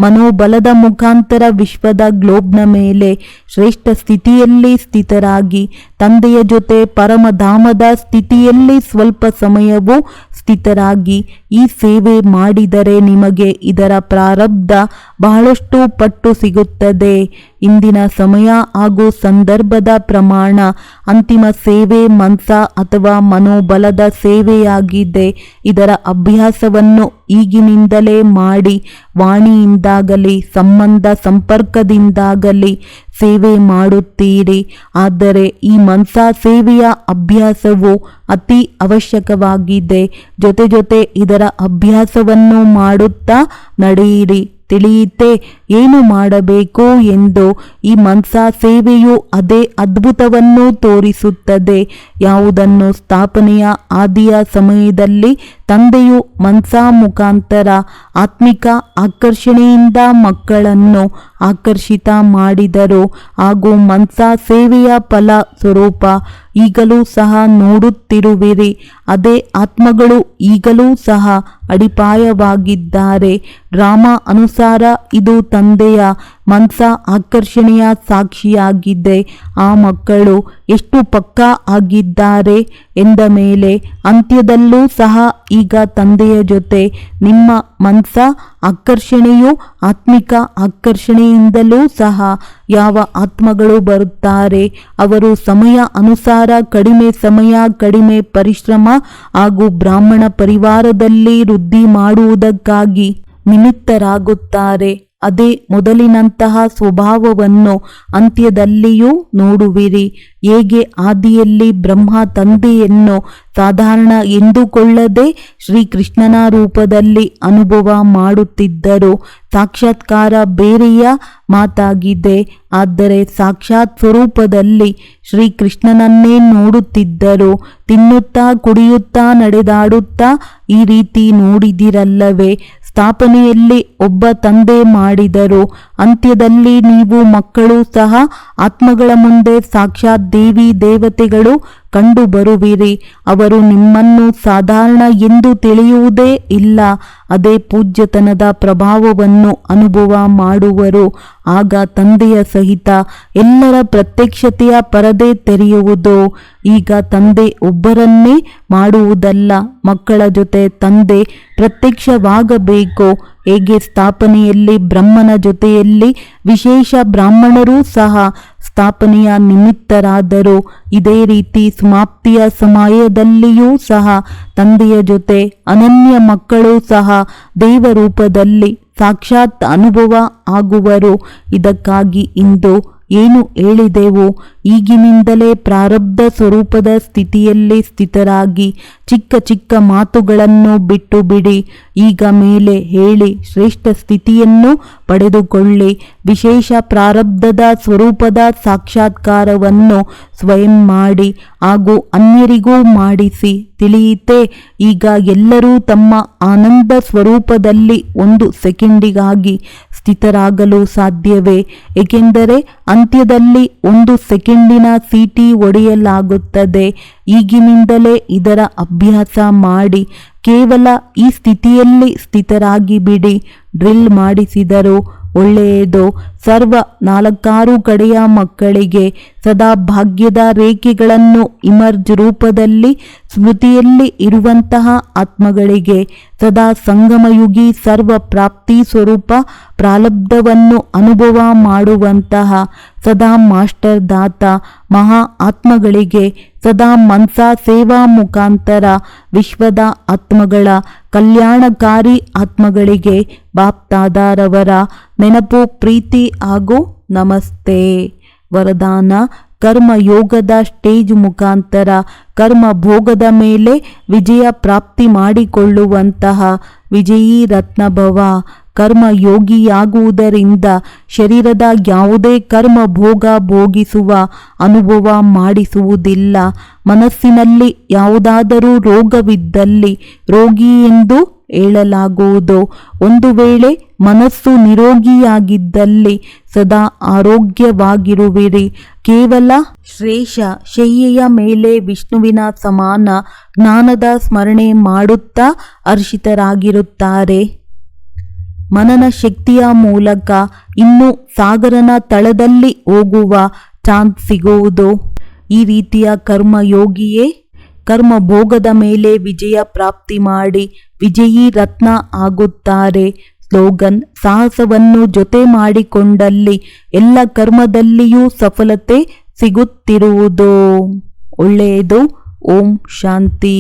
ಮನೋಬಲದ ಮುಖಾಂತರ ವಿಶ್ವದ ಗ್ಲೋಬ್ನ ಮೇಲೆ ಶ್ರೇಷ್ಠ ಸ್ಥಿತಿಯಲ್ಲಿ ಸ್ಥಿತರಾಗಿ ತಂದೆಯ ಜೊತೆ ಪರಮಧಾಮದ ಸ್ಥಿತಿಯಲ್ಲಿ ಸ್ವಲ್ಪ ಸಮಯವೂ ಸ್ಥಿತರಾಗಿ ಈ ಸೇವೆ ಮಾಡಿದರೆ ನಿಮಗೆ ಇದರ ಪ್ರಾರಬ್ಧ ಬಹಳಷ್ಟು ಪಟ್ಟು ಸಿಗುತ್ತದೆ. ಇಂದಿನ ಸಮಯ ಹಾಗೂ ಸಂದರ್ಭದ ಪ್ರಮಾಣ ಅಂತಿಮ ಸೇವೆ ಮನ್ಸ ಅಥವಾ ಮನೋಬಲದ ಸೇವೆಯಾಗಿದೆ. ಇದರ ಅಭ್ಯಾಸವನ್ನು ಈಗಿನಿಂದಲೇ ಮಾಡಿ. ವಾಣಿಯಿಂದಾಗಲಿ ಸಂಬಂಧ ಸಂಪರ್ಕದಿಂದಾಗಲಿ ಸೇವೆ ಮಾಡುತ್ತೀರಿ. ಆದರೆ ಈ ಮನ್ಸಾ ಸೇವೆಯ ಅಭ್ಯಾಸವು ಅತಿ ಅವಶ್ಯಕವಾಗಿದೆ. ಜೊತೆ ಇದರ ಅಭ್ಯಾಸವನ್ನು ಮಾಡುತ್ತಾ ನಡೆಯಿರಿ. ತಿಳಿಯಿತೆ ಏನು ಮಾಡಬೇಕು ಎಂದು. ಈ ಮನ್ಸಾ ಸೇವೆಯು ಅದೇ ಅದ್ಭುತವನ್ನು ತೋರಿಸುತ್ತದೆ. ಯಾವುದನ್ನು ಸ್ಥಾಪನೆಯ ಆದಿಯ ಸಮಯದಲ್ಲಿ ತಂದೆಯು ಮನ್ಸಾ ಮುಖಾಂತರ ಆತ್ಮಿಕ ಆಕರ್ಷಣೆಯಿಂದ ಮಕ್ಕಳನ್ನು ಆಕರ್ಷಿತ ಮಾಡಿದರು ಹಾಗೂ ಮನ್ಸಾ ಸೇವೆಯ ಫಲ ಸ್ವರೂಪ ಈಗಲೂ ಸಹ ನೋಡುತ್ತಿರುವಿರಿ. ಅದೇ ಆತ್ಮಗಳು ಈಗಲೂ ಸಹ ಅಡಿಪಾಯವಾಗಿದ್ದಾರೆ. ಡ್ರಾಮಾ ಅನುಸಾರ ಇದು ತಂದೆಯ ಮನ್ಸಾ ಆಕರ್ಷಣೆಯ ಸಾಕ್ಷಿಯಾಗಿದೆ. ಆ ಮಕ್ಕಳು ಎಷ್ಟು ಪಕ್ಕಾ ಆಗಿದ್ದಾರೆ ಎಂದ ಮೇಲೆ ಅಂತ್ಯದಲ್ಲೂ ಸಹ ಈಗ ತಂದೆಯ ಜೊತೆ ನಿಮ್ಮ ಮನ್ಸಾ ಆಕರ್ಷಣೆಯು ಆತ್ಮಿಕ ಆಕರ್ಷಣೆಯಿಂದಲೂ ಸಹ ಯಾವ ಆತ್ಮಗಳು ಬರುತ್ತಾರೆ ಅವರು ಸಮಯ ಅನುಸಾರ ಕಡಿಮೆ ಸಮಯ, ಕಡಿಮೆ ಪರಿಶ್ರಮ ಹಾಗೂ ಬ್ರಾಹ್ಮಣ ಪರಿವಾರದಲ್ಲಿ ವೃದ್ಧಿ ಮಾಡುವುದಕ್ಕಾಗಿ ನಿಮಿತ್ತರಾಗುತ್ತಾರೆ. ಅದೇ ಮೊದಲಿನಂತಹ ಸ್ವಭಾವವನ್ನು ಅಂತ್ಯದಲ್ಲಿಯೂ ನೋಡುವಿರಿ. ಹೇಗೆ ಆದಿಯಲ್ಲಿ ಬ್ರಹ್ಮ ತಂದೆಯನ್ನು ಸಾಧಾರಣ ಎಂದುಕೊಳ್ಳದೆ ಶ್ರೀಕೃಷ್ಣನ ರೂಪದಲ್ಲಿ ಅನುಭವ ಮಾಡುತ್ತಿದ್ದರು. ಸಾಕ್ಷಾತ್ಕಾರ ಬೇರೆಯ ಮಾತಾಗಿದೆ. ಆದರೆ ಸಾಕ್ಷಾತ್ ಸ್ವರೂಪದಲ್ಲಿ ಶ್ರೀಕೃಷ್ಣನನ್ನೇ ನೋಡುತ್ತಿದ್ದರು. ತಿನ್ನುತ್ತಾ ಕುಡಿಯುತ್ತಾ ನಡೆದಾಡುತ್ತಾ ಈ ರೀತಿ ನೋಡಿದಿರಲ್ಲವೇ? ಸ್ಥಾಪನೆಯಲ್ಲಿ ಒಬ್ಬ ತಂದೆ ಮಾಡಿದರು. ಅಂತ್ಯದಲ್ಲಿ ನೀವು ಮಕ್ಕಳು ಸಹ ಆತ್ಮಗಳ ಮುಂದೆ ಸಾಕ್ಷಾತ್ ದೇವಿ ದೇವತೆಗಳು ಕಂಡು ಬರುವಿರಿ. ಅವರು ನಿಮ್ಮನ್ನು ಸಾಧಾರಣ ಎಂದು ತಿಳಿಯುವುದೇ ಇಲ್ಲ. ಅದೇ ಪೂಜ್ಯತನದ ಪ್ರಭಾವವನ್ನು ಅನುಭವ ಮಾಡುವರು. ಆಗ ತಂದೆಯ ಸಹಿತ ಎಲ್ಲರ ಪ್ರತ್ಯಕ್ಷತೆಯ ಪರದೆ ತೆರೆಯುವುದು. ಈಗ ತಂದೆ ಒಬ್ಬರನ್ನೇ ಮಾಡುವುದಲ್ಲ, ಮಕ್ಕಳ ಜೊತೆ ತಂದೆ ಪ್ರತ್ಯಕ್ಷವಾಗಬೇಕು. ಹೇಗೆ ಸ್ಥಾಪನೆಯಲ್ಲಿ ಬ್ರಹ್ಮನ ಜೊತೆಯಲ್ಲಿ ವಿಶೇಷ ಬ್ರಾಹ್ಮಣರೂ ಸಹ ಸ್ಥಾಪನೆಯ ನಿಮಿತ್ತರಾದರು, ಇದೇ ರೀತಿ ಸಮಾಪ್ತಿಯ ಸಮಯದಲ್ಲಿಯೂ ಸಹ ತಂದೆಯ ಜೊತೆ ಅನನ್ಯ ಮಕ್ಕಳು ಸಹ ದೇವರೂಪದಲ್ಲಿ ಸಾಕ್ಷಾತ್ ಅನುಭವ ಆಗುವರು. ಇದಕ್ಕಾಗಿ ಇಂದು ಏನು ಹೇಳಿದೆವು? ಈಗಿನಿಂದಲೇ ಪ್ರಾರಬ್ಧ ಸ್ವರೂಪದ ಸ್ಥಿತಿಯಲ್ಲಿ ಸ್ಥಿತರಾಗಿ ಚಿಕ್ಕ ಚಿಕ್ಕ ಮಾತುಗಳನ್ನು ಬಿಟ್ಟು ಬಿಡಿ. ಈಗ ಮೇಲೆ ಹೇಳಿ ಶ್ರೇಷ್ಠ ಸ್ಥಿತಿಯನ್ನು ಪಡೆದುಕೊಳ್ಳಿ. ವಿಶೇಷ ಪ್ರಾರಬ್ಧದ ಸ್ವರೂಪದ ಸಾಕ್ಷಾತ್ಕಾರವನ್ನು ಸ್ವಯಂ ಮಾಡಿ ಹಾಗೂ ಅನ್ಯರಿಗೂ ಮಾಡಿಸಿ. ತಿಳಿಯಿತೆ? ಈಗ ಎಲ್ಲರೂ ತಮ್ಮ ಆನಂದ ಸ್ವರೂಪದಲ್ಲಿ 1 ಸೆಕೆಂಡಿಗಾಗಿ ಸ್ಥಿತರಾಗಲು ಸಾಧ್ಯವೇ? ಏಕೆಂದರೆ ಅಂತ್ಯದಲ್ಲಿ 1 ಸೆಕೆಂಡಿನ ಸೀಟಿ ಒಡೆಯಲಾಗುತ್ತದೆ. ಈಗಿನಿಂದಲೇ ಇದರ ಅಭ್ಯಾಸ ಮಾಡಿ. ಕೇವಲ ಈ ಸ್ಥಿತಿಯಲ್ಲಿ ಸ್ಥಿತರಾಗಿ ಬಿಡಿ. ಡ್ರಿಲ್ ಮಾಡಿಸಿದರು ಒಳ್ಳೆಯದು. ಸರ್ವ 4 ಕಡೆಯ ಮಕ್ಕಳಿಗೆ ಸದಾ ಭಾಗ್ಯದ ರೇಖೆಗಳನ್ನು ಇಮರ್ಜ್ ರೂಪದಲ್ಲಿ ಸ್ಮೃತಿಯಲ್ಲಿ ಇರುವಂತಹ ಆತ್ಮಗಳಿಗೆ ಸದಾ ಸಂಗಮಯುಗಿ ಸರ್ವ ಪ್ರಾಪ್ತಿ ಸ್ವರೂಪ ಪ್ರಾರಬ್ಧವನ್ನು ಅನುಭವ ಮಾಡುವಂತಹ ಸದಾ ಮಾಸ್ಟರ್ ದಾತ ಮಹಾ ಆತ್ಮಗಳಿಗೆ ಸದಾ ಮನ್ಸಾ ಸೇವಾ ಮುಖಾಂತರ ವಿಶ್ವದ ಆತ್ಮಗಳ ಕಲ್ಯಾಣಕಾರಿ ಆತ್ಮಗಳಿಗೆ ಬಾಪ್ತಾದಾರವರ ನೆನಪು, ಪ್ರೀತಿ ಹಾಗೂ ನಮಸ್ತೆ. ವರದಾನ: ಕರ್ಮಯೋಗದ ಸ್ಟೇಜ್ ಮುಖಾಂತರ ಕರ್ಮ ಭೋಗದ ಮೇಲೆ ವಿಜಯ ಪ್ರಾಪ್ತಿ ಮಾಡಿಕೊಳ್ಳುವಂತಹ ವಿಜಯೀ ರತ್ನಭವ. ಕರ್ಮಯೋಗಿಯಾಗುವುದರಿಂದ ಶರೀರದ ಯಾವುದೇ ಕರ್ಮ ಭೋಗ ಭೋಗಿಸುವ ಅನುಭವ ಮಾಡಿಸುವುದಿಲ್ಲ. ಮನಸ್ಸಿನಲ್ಲಿ ಯಾವುದಾದರೂ ರೋಗವಿದ್ದಲ್ಲಿ ರೋಗಿ ಎಂದು ಹೇಳಲಾಗುವುದು. ಒಂದು ವೇಳೆ ಮನಸ್ಸು ನಿರೋಗಿಯಾಗಿದ್ದಲ್ಲಿ ಸದಾ ಆರೋಗ್ಯವಾಗಿರುವಿರಿ. ಕೇವಲ ಶ್ರೇಷ ಶಯ್ಯೆಯ ಮೇಲೆ ವಿಷ್ಣುವಿನ ಸಮಾನ ಜ್ಞಾನದ ಸ್ಮರಣೆ ಮಾಡುತ್ತಾ ಹರ್ಷಿತರಾಗಿರುತ್ತಾರೆ. ಮನನ ಶಕ್ತಿಯ ಮೂಲಕ ಇನ್ನೂ ಸಾಗರನ ತಳದಲ್ಲಿ ಹೋಗುವ ಚಾನ್ಸ್ ಸಿಗುವುದು. ಈ ರೀತಿಯ ಕರ್ಮಯೋಗಿಯೇ ಕರ್ಮ ಭೋಗದ ಮೇಲೆ ವಿಜಯ ಪ್ರಾಪ್ತಿ ಮಾಡಿ ವಿಜಯೀ ರತ್ನ ಆಗುತ್ತಾರೆ. ಸ್ಲೋಗನ್: ಸಾಹಸವನ್ನು ಜೊತೆ ಮಾಡಿಕೊಂಡಲ್ಲಿ ಎಲ್ಲ ಕರ್ಮದಲ್ಲಿಯೂ ಸಫಲತೆ ಸಿಗುತ್ತಿರುವುದು. ಒಳ್ಳೆಯದು. ಓಂ ಶಾಂತಿ.